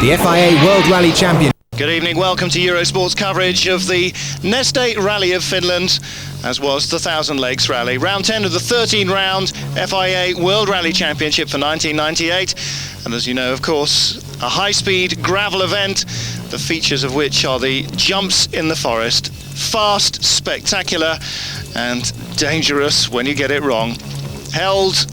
the FIA World Rally Champion. Good evening, welcome to Eurosport's coverage of the Neste Rally of Finland, as was the Thousand Lakes Rally. Round 10 of the 13-round FIA World Rally Championship for 1998. And as you know, of course, a high-speed gravel event, the features of which are the jumps in the forest. Fast, spectacular, and dangerous when you get it wrong. Held,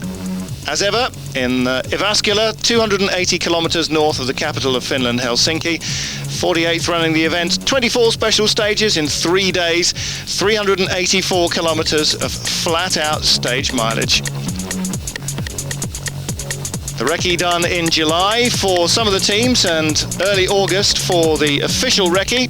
as ever, in Jyväskylä, 280 kilometers north of the capital of Finland, Helsinki. 48th running the event, 24 special stages in 3 days, 384 kilometers of flat-out stage mileage. The recce done in July for some of the teams and early August for the official recce.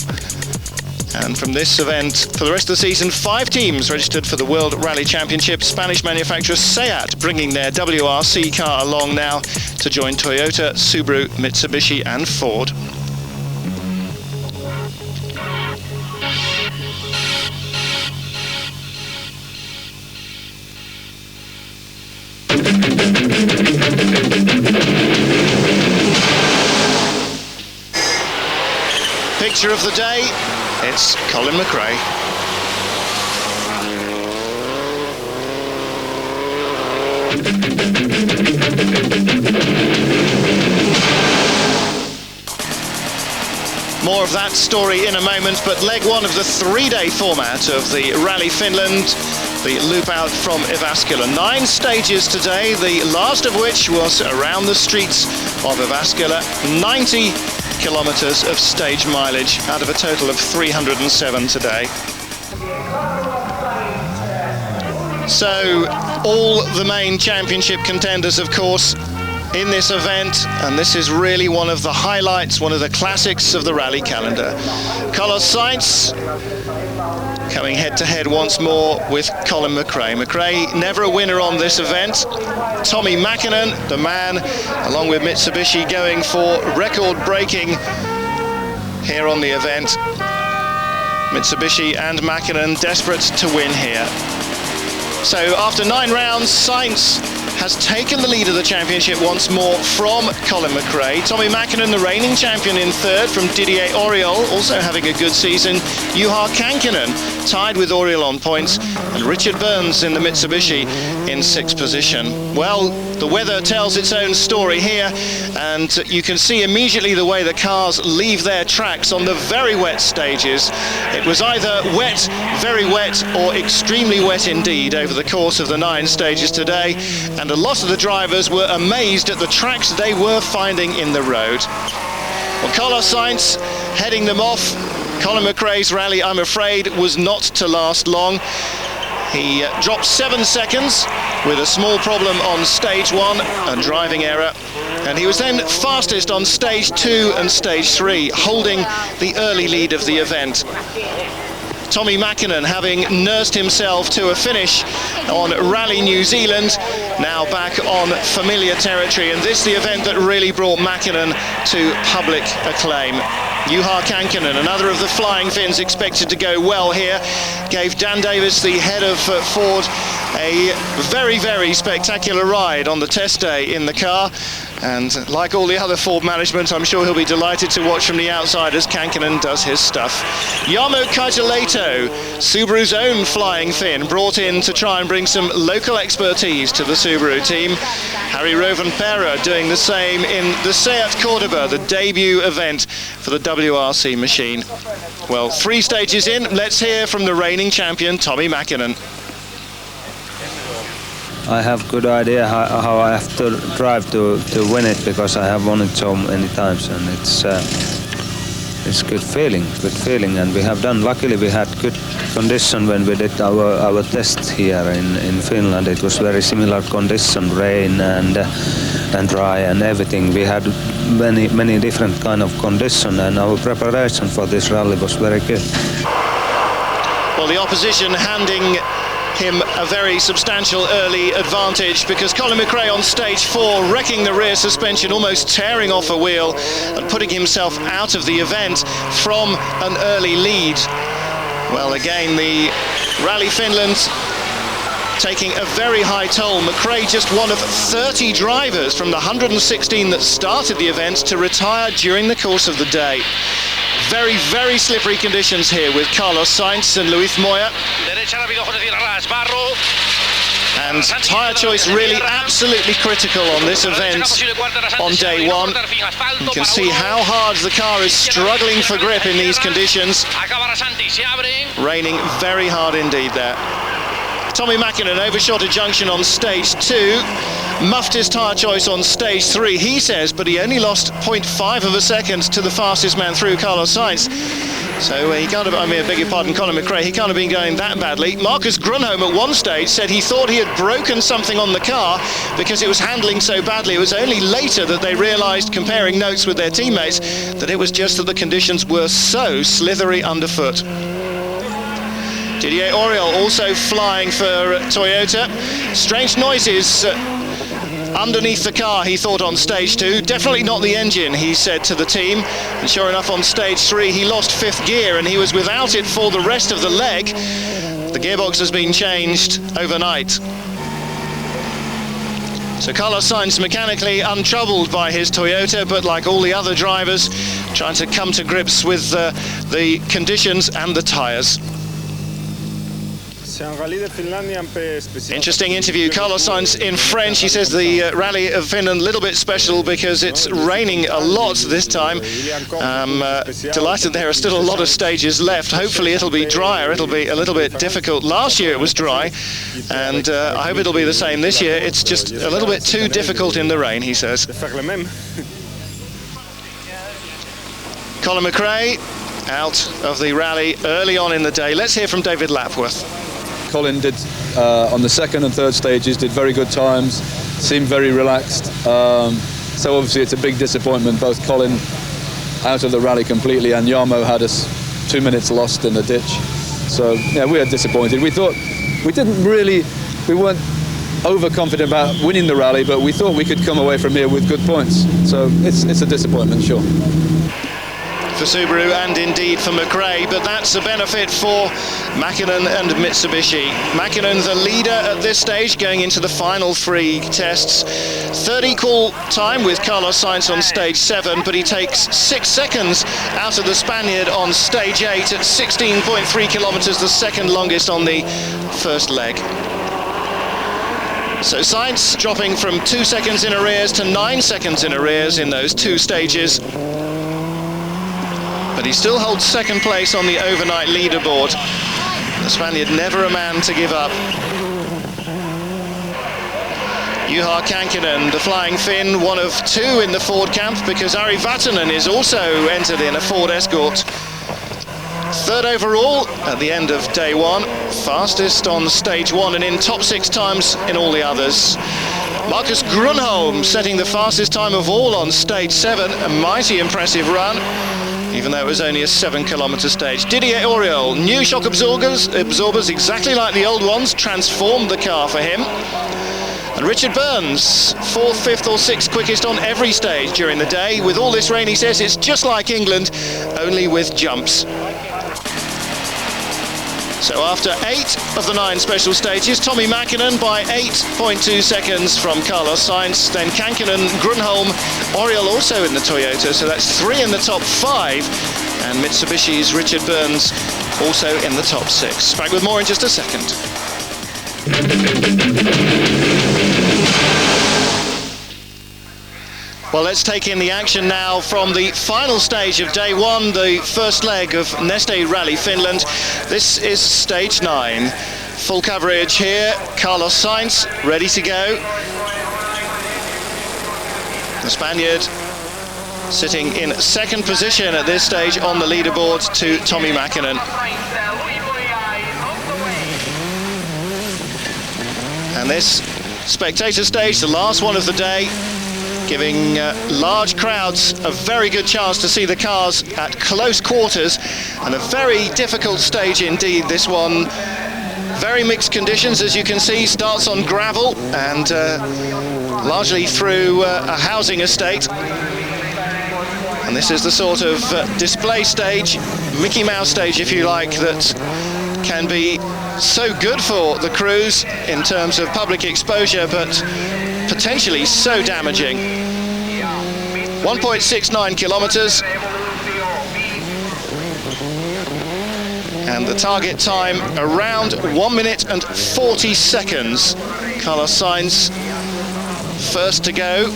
And from this event, for the rest of the season, 5 teams registered for the World Rally Championship. Spanish manufacturer SEAT bringing their WRC car along now to join Toyota, Subaru, Mitsubishi and Ford. Picture of the day, it's Colin Mcrae. More of that story in a moment, but leg one of the 3-day format of the Rally Finland, the loop out from Jyväskylä. 9 stages today, the last of which was around the streets of Jyväskylä. 90 kilometers of stage mileage out of a total of 307 today. So all the main championship contenders, of course, in this event, and this is really one of the highlights, one of the classics of the rally calendar. Carlos Sainz coming head-to-head once more with Colin Mcrae. Mcrae never a winner on this event. Tommi Mäkinen, the man, along with Mitsubishi, going for record-breaking here on the event. Mitsubishi and Mäkinen desperate to win here. So after 9 rounds, Sainz has taken the lead of the championship once more from Colin Mcrae. Tommi Mäkinen, the reigning champion, in 3rd from Didier Auriol, also having a good season. Juha Kankinen tied with Auriol on points, and Richard Burns in the Mitsubishi in 6th position. Well, the weather tells its own story here, and you can see immediately the way the cars leave their tracks on the very wet stages. It was either wet, very wet, or extremely wet indeed over the course of the 9 stages today, and a lot of the drivers were amazed at the tracks they were finding in the road. Well, Carlos Sainz heading them off. Colin Mcrae's rally, I'm afraid, was not to last long. He dropped 7 seconds with a small problem on stage 1, a driving error, and he was then fastest on stage 2 and stage 3, holding the early lead of the event. Tommi Mäkinen, having nursed himself to a finish on Rally New Zealand, now back on familiar territory, and this the event that really brought Mäkinen to public acclaim. Juha Kankinen, another of the flying Finns, expected to go well here, gave Dan Davis, the head of Ford, a very, very spectacular ride on the test day in the car. And like all the other Ford management, I'm sure he'll be delighted to watch from the outside as Kankinen does his stuff. Jarmo Kaitaleito, Subaru's own flying Finn, brought in to try and bring some local expertise to the Subaru team. Harry Rovanperä doing the same in the SEAT Cordoba, the debut event for the WRC machine. Well, 3 stages in, let's hear from the reigning champion, Tommi Mäkinen. I have good idea how I have to drive to win it, because I have won it so many times, and it's good feeling, and we have done. Luckily, we had good condition when we did our test here in Finland. It was very similar condition, rain and dry and everything. We had many different kind of condition, and our preparation for this rally was very good. Well, the opposition handing him a very substantial early advantage, because Colin Mcrae on stage 4 wrecking the rear suspension, almost tearing off a wheel and putting himself out of the event from an early lead. Well, again, the Rally Finland taking a very high toll. Mcrae just one of 30 drivers from the 116 that started the event to retire during the course of the day. Very, very slippery conditions here with Carlos Sainz and Luis Moya. And tyre choice really absolutely critical on this event on day one. You can see how hard the car is struggling for grip in these conditions. Raining very hard indeed there. Tommy Mäkinen overshot a junction on stage 2, muffed his tyre choice on stage 3, he says, but he only lost 0.5 of a second to the fastest man through, Carlos Sainz. So he can't have, I beg your pardon, Colin Mcrae, he can't have been going that badly. Marcus Grunholm at one stage said he thought he had broken something on the car because it was handling so badly. It was only later that they realised, comparing notes with their teammates, that it was just that the conditions were so slithery underfoot. Didier Auriol also flying for Toyota. Strange noises underneath the car, he thought, on stage 2. Definitely not the engine, he said to the team. And sure enough, on stage 3, he lost 5th gear and he was without it for the rest of the leg. The gearbox has been changed overnight. So Carlos Sainz mechanically untroubled by his Toyota, but like all the other drivers, trying to come to grips with the conditions and the tyres. Interesting interview. Carlos Sainz in French. He says the Rally of Finland a little bit special because it's raining a lot this time. Delighted there are still a lot of stages left. Hopefully it'll be drier. It'll be a little bit difficult. Last year it was dry, and I hope it'll be the same this year. It's just a little bit too difficult in the rain, he says. Colin Mcrae out of the rally early on in the day. Let's hear from David Lapworth. Colin did, on the second and third stages, did very good times, seemed very relaxed. So obviously it's a big disappointment. Both Colin out of the rally completely and Jarmo had us 2 minutes lost in the ditch. So yeah, we are disappointed. We thought, we weren't overconfident about winning the rally, but we thought we could come away from here with good points. So it's a disappointment, sure. For Subaru and indeed for Mcrae, but that's a benefit for Mäkinen and Mitsubishi. Mäkinen the leader at this stage going into the final 3 tests. Third equal time with Carlos Sainz on stage 7, but he takes 6 seconds out of the Spaniard on stage 8 at 16.3 kilometers, the second longest on the first leg. So Sainz dropping from 2 seconds in arrears to 9 seconds in arrears in those 2 stages. But he still holds second place on the overnight leaderboard. The Spaniard never a man to give up. Juha Kankinen, the flying Finn, one of 2 in the Ford camp because Ari Vatanen is also entered in a Ford Escort. Third overall at the end of day 1, fastest on stage 1 and in top 6 times in all the others. Marcus Grunholm setting the fastest time of all on stage 7, a mighty impressive run, even though it was only a 7-kilometer stage. Didier Auriol, new shock absorbers exactly like the old ones, transformed the car for him. And Richard Burns, 4th, 5th or 6th quickest on every stage during the day. With all this rain, he says it's just like England, only with jumps. So after 8 of the 9 special stages, Tommy Mäkinen by 8.2 seconds from Carlos Sainz, then Kankinen, Grunholm, Auriol also in the Toyota, so that's 3 in the top 5, and Mitsubishi's Richard Burns also in the top 6. Back with more in just a second. Well, let's take in the action now from the final stage of day 1, the first leg of Neste Rally Finland. This is stage 9. Full coverage here. Carlos Sainz ready to go. The Spaniard sitting in second position at this stage on the leaderboard to Tommy Mäkinen. And this spectator stage, the last one of the day, giving large crowds a very good chance to see the cars at close quarters, and a very difficult stage indeed, this one. Very mixed conditions, as you can see. Starts on gravel and largely through a housing estate. And this is the sort of display stage, Mickey Mouse stage if you like, that can be so good for the crews in terms of public exposure, but potentially so damaging. 1.69 kilometers. And the target time around 1 minute and 40 seconds. Carlos Sainz first to go.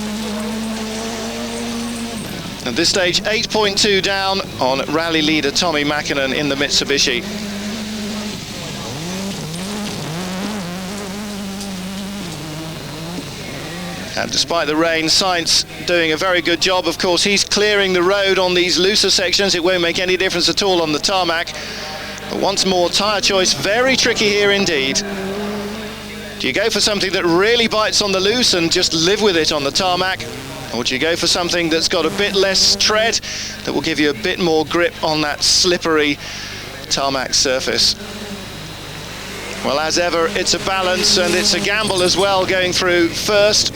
At this stage, 8.2 down on rally leader Tommi Mäkinen in the Mitsubishi. And despite the rain, Sainz doing a very good job. Of course, he's clearing the road on these looser sections. It won't make any difference at all on the tarmac. But once more, tyre choice very tricky here indeed. Do you go for something that really bites on the loose and just live with it on the tarmac? Or do you go for something that's got a bit less tread, that will give you a bit more grip on that slippery tarmac surface? Well, as ever, it's a balance and it's a gamble as well going through first.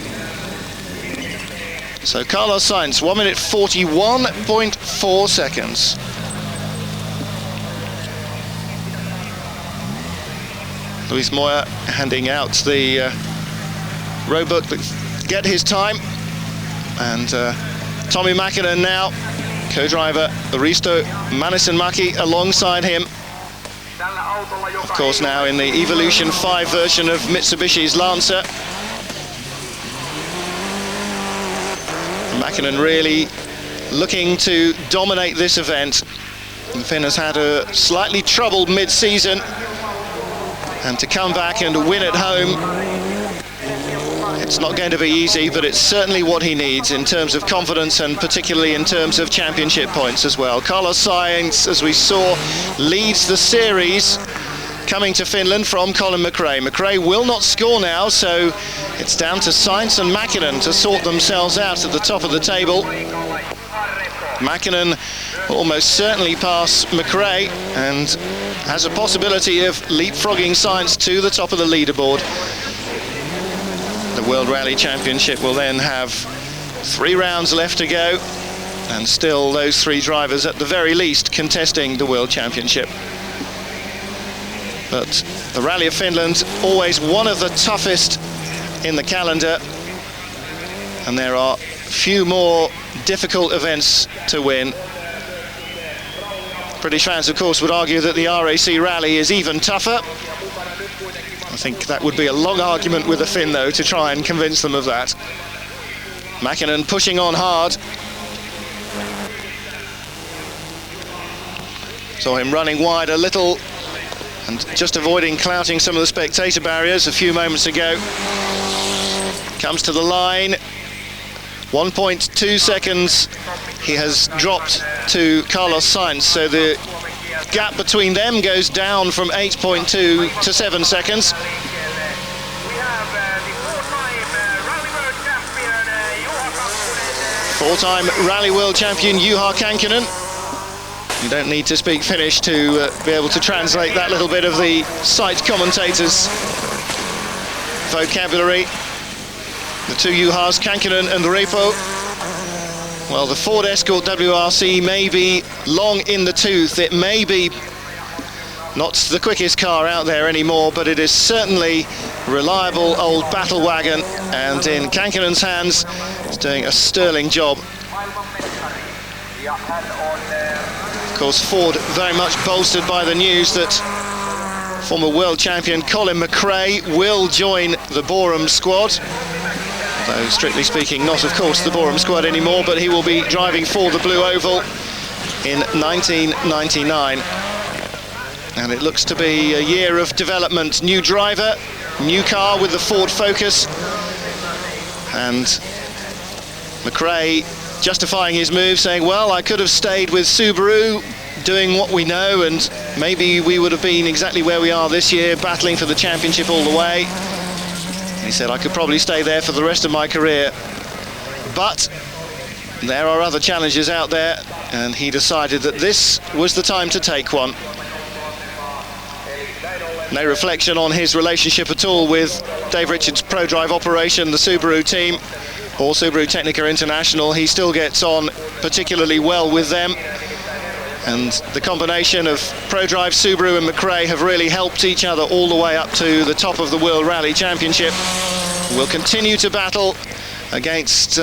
So Carlos Sainz, 1 minute 41.4 seconds. Luis Moya handing out the road book to get his time. And Tommi Mäkinen now, co-driver Risto Manisenmäki alongside him. Of course now in the Evolution 5 version of Mitsubishi's Lancer. Mäkinen really looking to dominate this event. The Finn has had a slightly troubled mid-season, and to come back and win at home, it's not going to be easy, but it's certainly what he needs in terms of confidence and particularly in terms of championship points as well. Carlos Sainz, as we saw, leads the series coming to Finland from Colin Mcrae. Mcrae will not score now, so it's down to Sainz and Mäkinen to sort themselves out at the top of the table. Mäkinen will almost certainly pass Mcrae and has a possibility of leapfrogging Sainz to the top of the leaderboard. The World Rally Championship will then have 3 rounds left to go, and still those 3 drivers at the very least contesting the World Championship. But the Rally of Finland, always one of the toughest in the calendar, and there are few more difficult events to win. British fans, of course, would argue that the RAC Rally is even tougher. I think that would be a long argument with the Finn, though, to try and convince them of that. Mäkinen pushing on hard. Saw him running wide a little and just avoiding clouting some of the spectator barriers a few moments ago. Comes to the line. 1.2 seconds he has dropped to Carlos Sainz, so the gap between them goes down from 8.2 to 7 seconds. Four-time Rally World Champion Juha Kankkunen. You don't need to speak Finnish to be able to translate that little bit of the site commentators' vocabulary. The 2 Juhas, Kankkunen and Repo. Well, the Ford Escort WRC may be long in the tooth. It may be not the quickest car out there anymore, but it is certainly reliable old battle wagon, and in Kankkunen's hands, it's doing a sterling job. Of course, Ford very much bolstered by the news that former world champion Colin Mcrae will join the Borum squad. Though, strictly speaking, not, of course, the Borum squad anymore, but he will be driving for the Blue Oval in 1999. And it looks to be a year of development. New driver, new car with the Ford Focus. And Mcrae justifying his move, saying, well, I could have stayed with Subaru, doing what we know, and maybe we would have been exactly where we are this year, battling for the championship all the way. He said, I could probably stay there for the rest of my career. But there are other challenges out there, and he decided that this was the time to take one. No reflection on his relationship at all with Dave Richards' ProDrive operation, the Subaru team, or Subaru Technica International. He still gets on particularly well with them. And the combination of ProDrive, Subaru and Mcrae have really helped each other all the way up to the top of the World Rally Championship. We'll continue to battle against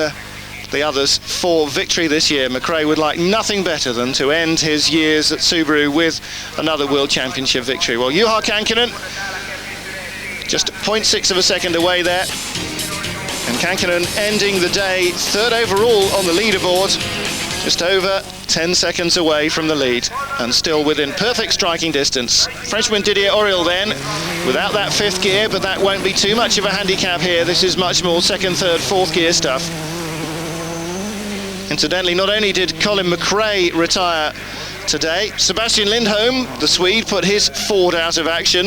the others for victory this year. Mcrae would like nothing better than to end his years at Subaru with another World Championship victory. Well, Juha Kankkunen just 0.6 of a second away there. And Kankkunen ending the day third overall on the leaderboard, just over 10 seconds away from the lead and still within perfect striking distance. Frenchman Didier Auriol then, without that fifth gear, but that won't be too much of a handicap here. This is much more second, third, fourth gear stuff. Incidentally, not only did Colin Mcrae retire today, Sebastian Lindholm, the Swede, put his Ford out of action.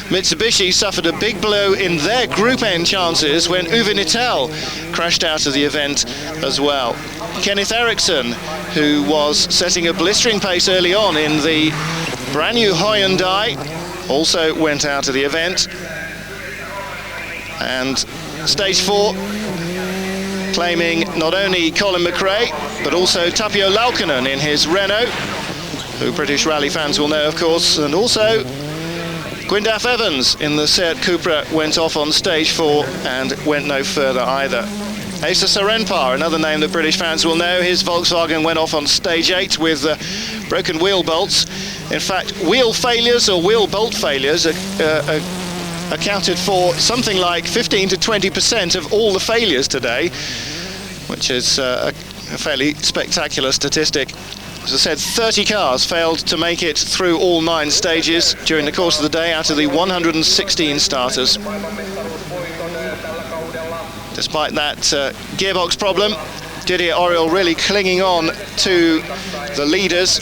Mitsubishi suffered a big blow in their Group N chances when Uwe Nittel crashed out of the event as well. Kenneth Eriksson, who was setting a blistering pace early on in the brand new Hyundai, also went out of the event. And stage 4, claiming not only Colin Mcrae, but also Tapio Laukkanen in his Renault, who British rally fans will know, of course, and also Gwyndaf Evans in the Seat Cupra went off on stage 4 and went no further either. Asa Sarenpar, another name that British fans will know, his Volkswagen went off on stage 8 with broken wheel bolts. In fact, wheel failures or wheel bolt failures accounted for something like 15 to 20% of all the failures today, which is a fairly spectacular statistic. As I said, 30 cars failed to make it through all 9 stages during the course of the day out of the 116 starters. Despite that gearbox problem, Didier Auriol really clinging on to the leaders.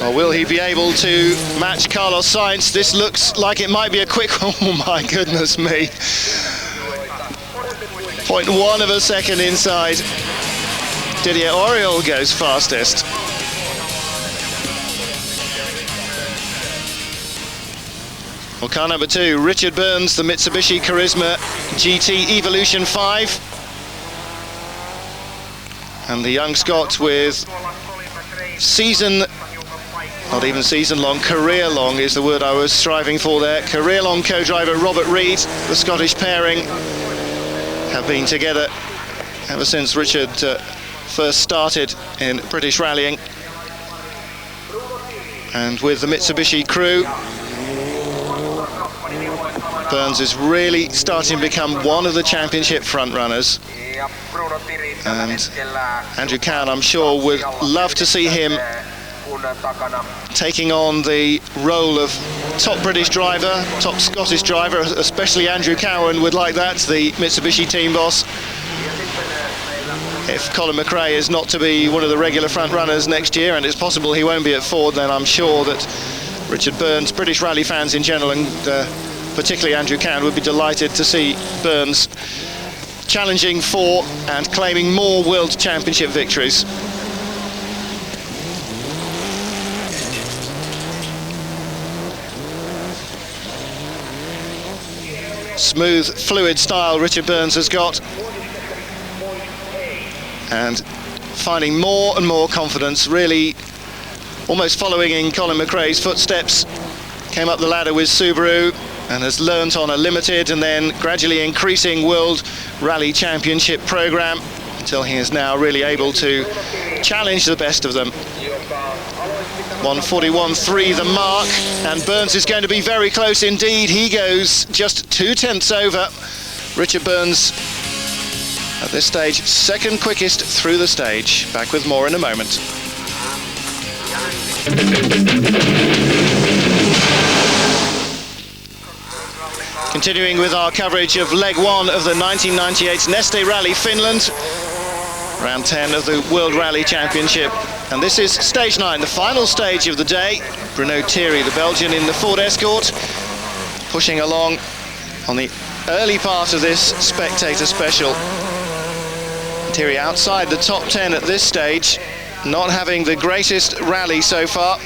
Or will he be able to match Carlos Sainz? This looks like it might be a quick one. Oh my goodness me. 0.1 of a second inside. Didier Auriol goes fastest. Well, car number 2, Richard Burns, the Mitsubishi Charisma GT Evolution 5. And the young Scot with not even season-long, career-long is the word I was striving for there. Career-long co-driver Robert Reid, the Scottish pairing, have been together ever since Richard first started in British rallying. And with the Mitsubishi crew, Burns is really starting to become one of the championship front-runners. And Andrew Cowan, I'm sure, would love to see him taking on the role of top British driver, top Scottish driver, especially Andrew Cowan would like that, the Mitsubishi team boss. If Colin Mcrae is not to be one of the regular front runners next year, and it's possible he won't be at Ford, then I'm sure that Richard Burns, British rally fans in general, and particularly Andrew Cowan, would be delighted to see Burns challenging for and claiming more World Championship victories. Smooth, fluid style Richard Burns has got, and finding more and more confidence, really almost following in Colin Mcrae's footsteps. Came up the ladder with Subaru and has learnt on a limited and then gradually increasing World Rally Championship program until he is now really able to challenge the best of them. 1:41.3 the mark, and Burns is going to be very close indeed. He goes just 0.2 over. Richard Burns at this stage second quickest through the stage. Back with more in a moment. Continuing with our coverage of leg 1 of the 1998 Neste Rally Finland, round 10 of the World Rally Championship. And this is stage 9, the final stage of the day. Bruno Thierry, the Belgian, in the Ford Escort, pushing along on the early part of this spectator special. Thierry outside the top 10 at this stage, not having the greatest rally so far.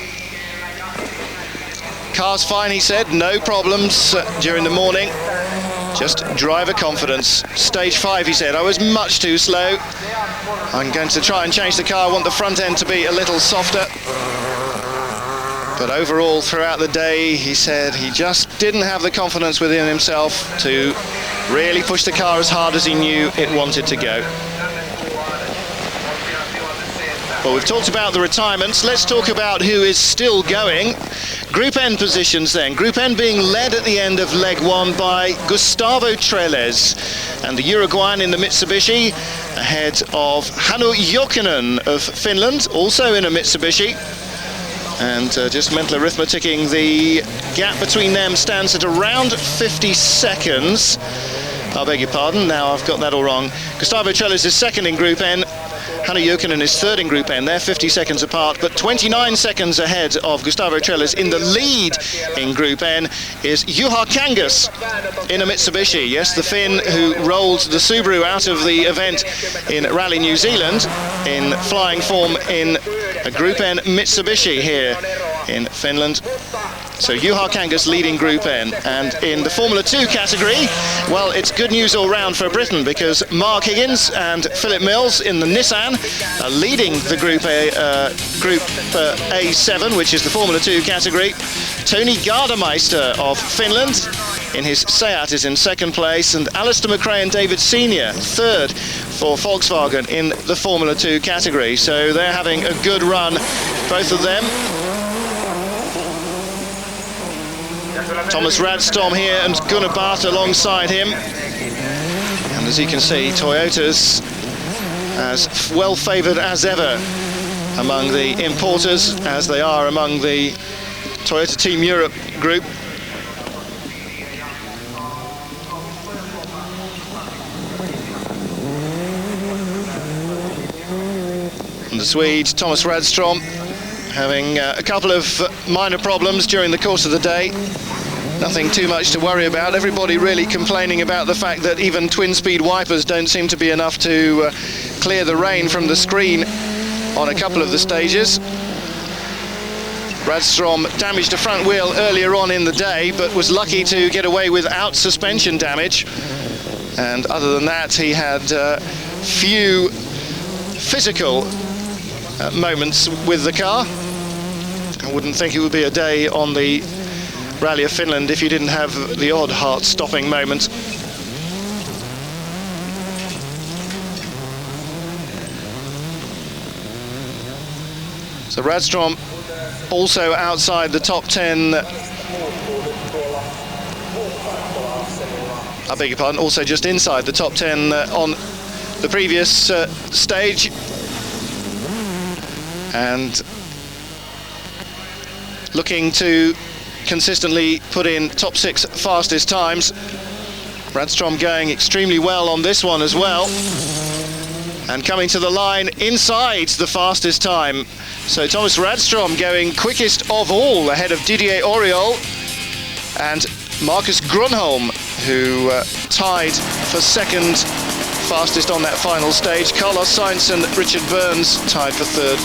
Car's fine, he said, no problems during the morning. Just driver confidence. Stage 5, he said, I was much too slow. I'm going to try and change the car. I want the front end to be a little softer. But overall, throughout the day, he said he just didn't have the confidence within himself to really push the car as hard as he knew it wanted to go. Well, we've talked about the retirements. Let's talk about who is still going. Group N positions then. Group N being led at the end of leg 1 by Gustavo Trelles and the Uruguayan in the Mitsubishi, ahead of Hannu Jokinen of Finland, also in a Mitsubishi. And just mental arithmeticing, the gap between them stands at around 50 seconds. I beg your pardon, now I've got that all wrong. Gustavo Trelles is second in Group N. Hannu Jokinen is third in Group N. They're 50 seconds apart, but 29 seconds ahead of Gustavo Trelles. In the lead in Group N is Juha Kangas in a Mitsubishi. Yes, the Finn who rolled the Subaru out of the event in Rally New Zealand in flying form in a Group N Mitsubishi here in Finland. So Juha Kangas leading Group N. And in the Formula 2 category, well, it's good news all round for Britain, because Mark Higgins and Philip Mills in the Nissan are leading the Group A7, which is the Formula 2 category. Tony Gardemeister of Finland in his Seat is in second place, and Alistair McRae and David Senior third for Volkswagen in the Formula 2 category. So they're having a good run, both of them. Thomas Radstorm here and Gunnar Barth alongside him. And as you can see, Toyota's as well favoured as ever among the importers as they are among the Toyota Team Europe group. And the Swede, Thomas Radstorm, having a couple of minor problems during the course of the day. Nothing too much to worry about. Everybody really complaining about the fact that even twin-speed wipers don't seem to be enough to clear the rain from the screen on a couple of the stages. Radstrom damaged a front wheel earlier on in the day, but was lucky to get away without suspension damage. And other than that, he had few physical moments with the car. I wouldn't think it would be a day on the Rally of Finland if you didn't have the odd heart-stopping moment. So Radstrom also outside the top 10. I beg your pardon, also just inside the top 10 on the previous stage. And looking to consistently put in top 6 fastest times. Radstrom going extremely well on this one as well, and coming to the line inside the fastest time. So Thomas Radstrom going quickest of all, ahead of Didier Auriol and Marcus Grönholm, who tied for second fastest on that final stage. Carlos Sainz and Richard Burns tied for third.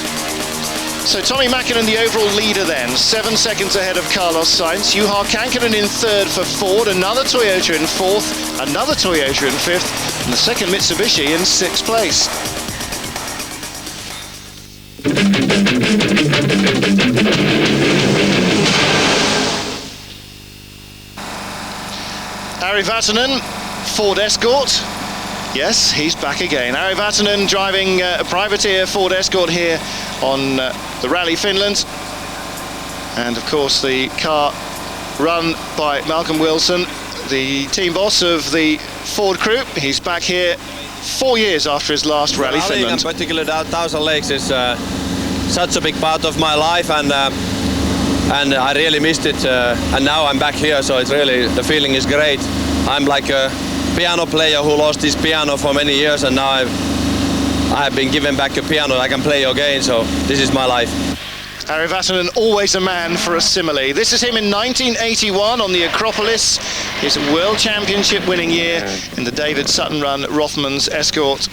So Tommi Mäkinen, the overall leader then, 7 seconds ahead of Carlos Sainz. Juha Kankkunen in third for Ford, another Toyota in fourth, another Toyota in fifth, and the second Mitsubishi in sixth place. Ari Vatanen, Ford Escort. Yes, he's back again. Ari Vatanen driving a privateer Ford Escort here on the Rally Finland. And of course the car run by Malcolm Wilson, the team boss of the Ford crew. He's back here 4 years after his last Rally Finland. And particularly Thousand Lakes is such a big part of my life, and I really missed it. And now I'm back here, so it's really, the feeling is great. I'm like a piano player who lost his piano for many years, and now I've been given back a piano I can play again, so this is my life. Ari Vatanen, always a man for a simile. This is him in 1981 on the Acropolis, his World Championship winning year in the David Sutton run Rothmans Escort.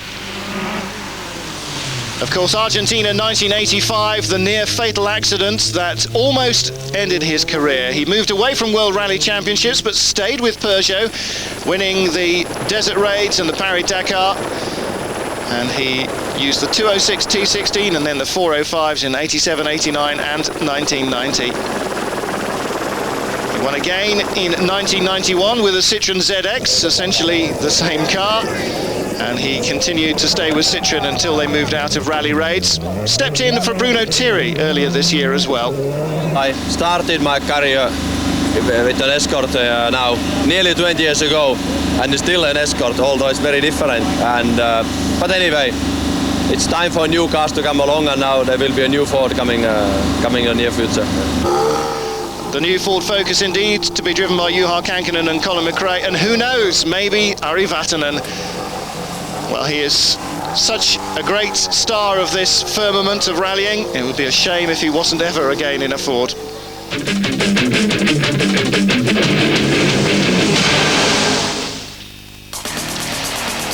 Of course, Argentina 1985, the near-fatal accident that almost ended his career. He moved away from World Rally Championships, but stayed with Peugeot, winning the Desert Raids and the Paris-Dakar. And he used the 206 T16 and then the 405s in 87, 89 and 1990. He won again in 1991 with a Citroën ZX, essentially the same car. And he continued to stay with Citroën until they moved out of rally raids. Stepped in for Bruno Thierry earlier this year as well. I started my career with an Escort now nearly 20 years ago, and it's still an Escort, although it's very different. And but anyway, it's time for new cars to come along, and now there will be a new Ford coming in the near future. The new Ford Focus indeed, to be driven by Juha Kankkunen and Colin Mcrae, and who knows, maybe Ari Vatanen. Well, he is such a great star of this firmament of rallying. It would be a shame if he wasn't ever again in a Ford.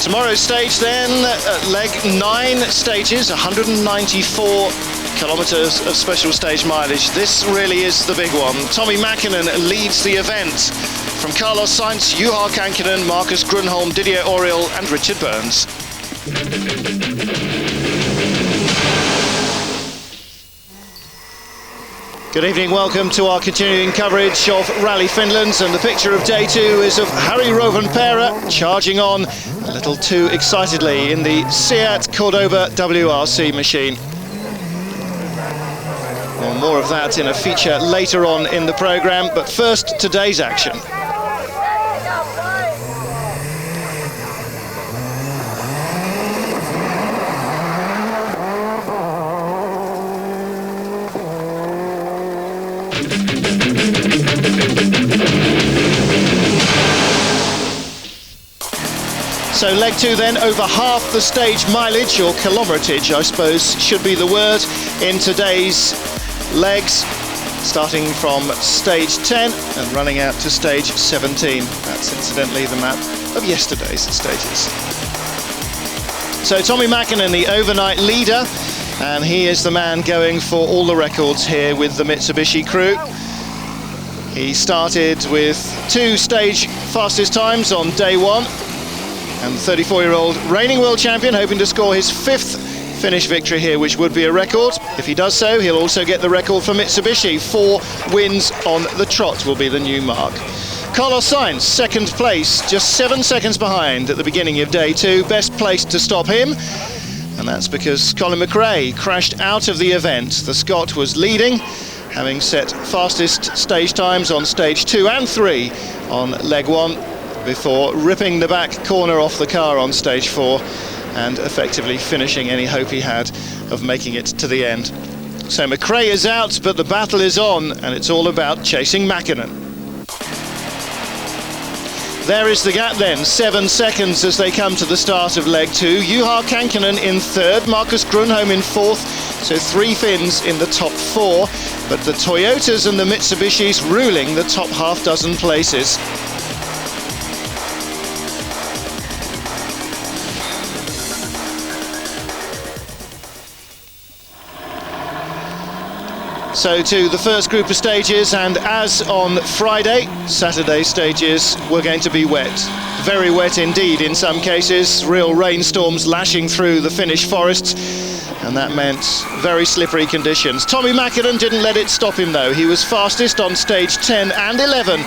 Tomorrow's stage then, leg 9 stages, 194 kilometres of special stage mileage. This really is the big one. Tommi Mäkinen leads the event. From Carlos Sainz, Juha Kankkunen, Marcus Grönholm, Didier Auriol and Richard Burns. Good evening, welcome to our continuing coverage of Rally Finland, and the picture of day 2 is of Harry Rovanperä charging on a little too excitedly in the Seat Cordoba WRC machine. Well, more of that in a feature later on in the programme, but first today's action. So leg 2 then, over half the stage mileage, or kilometrage I suppose should be the word, in today's legs, starting from stage 10 and running out to stage 17. That's incidentally the map of yesterday's stages. So Tommi Mäkinen, the overnight leader, and he is the man going for all the records here with the Mitsubishi crew. He started with 2 stage fastest times on day 1, and the 34-year-old reigning world champion hoping to score his 5th finish victory here, which would be a record. If he does so, he'll also get the record for Mitsubishi. 4 wins on the trot will be the new mark. Carlos Sainz, 2nd place, just 7 seconds behind at the beginning of day 2. Best place to stop him, and that's because Colin Mcrae crashed out of the event. The Scot was leading, having set fastest stage times on stage 2 and 3 on leg 1, before ripping the back corner off the car on stage 4 and effectively finishing any hope he had of making it to the end. So Mcrae is out, but the battle is on, and it's all about chasing Mäkinen. There is the gap then, 7 seconds as they come to the start of leg 2. Juha Kankkunen in 3rd, Marcus Grönholm in 4th, so 3 Finns in the top 4, but the Toyotas and the Mitsubishis ruling the top half dozen places. So to the first group of stages, and as on Friday, Saturday's stages were going to be wet. Very wet indeed in some cases, real rainstorms lashing through the Finnish forests, and that meant very slippery conditions. Tommi Mäkinen didn't let it stop him though. He was fastest on stage 10 and 11,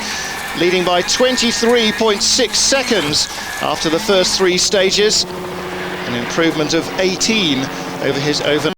leading by 23.6 seconds after the first 3 stages, an improvement of 18 over his overnight.